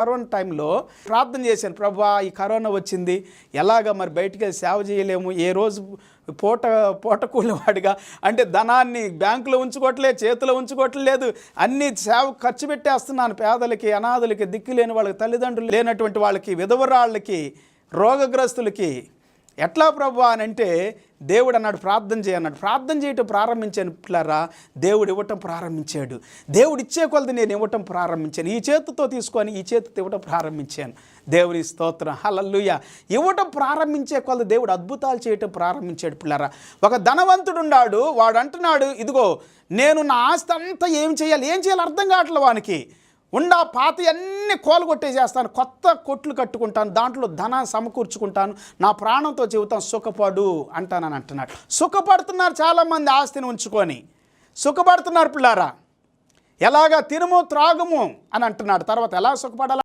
Corona టైంలో ప్రార్థన చేశాను, ప్రభువా ఈ కరోనా వచ్చింది, ఎలాగ మరి బయటికి వెళ్ళి సేవ చేయలేము, ఏ రోజు పూట కూలివాడిగా అంటే ధనాన్ని బ్యాంకులో ఉంచుకోవట్లేదు, చేతిలో ఉంచుకోవట్లేదు, అన్ని సేవ ఖర్చు పెట్టేస్తున్నాను పేదలకి, అనాథలకి, దిక్కు లేని వాళ్ళకి, తల్లిదండ్రులు లేనటువంటి వాళ్ళకి, విధవరాళ్ళకి, రోగగ్రస్తులకి. ఎట్లా ప్రభు అని అంటే దేవుడు అన్నాడు ప్రార్థన చేయన్నాడు. ప్రార్థన చేయటం ప్రారంభించాను పిల్లరా, దేవుడు ఇవ్వటం ప్రారంభించాడు. దేవుడు ఇచ్చే కొలది నేను ఇవ్వటం ప్రారంభించాను. ఈ చేతితో తీసుకొని ఈ చేతితో ఇవ్వటం ప్రారంభించాను. దేవుని స్తోత్రం, హల్లెలూయా. ఇవ్వటం ప్రారంభించే కొలది దేవుడు అద్భుతాలు చేయటం ప్రారంభించాడు పిల్లరా. ఒక ధనవంతుడు ఉన్నాడు, వాడు అంటున్నాడు, ఇదిగో నేను నా ఆస్తి అంతా ఏం చేయాలి అర్థం కావట్లేదు వానికి. పాత అన్నీ కోలగొట్టేసేస్తాను, కొత్త కొట్లు కట్టుకుంటాను, దాంట్లో ధనాన్ని సమకూర్చుకుంటాను, నా ప్రాణంతో చెబుతాను సుఖపడు అంటానని అంటున్నాడు. సుఖపడుతున్నారు చాలామంది ఆస్తిని ఉంచుకొని సుఖపడుతున్నారు పిల్లారా. ఎలాగా తినుము త్రాగుము అని అంటున్నాడు. తర్వాత ఎలా సుఖపడాలి?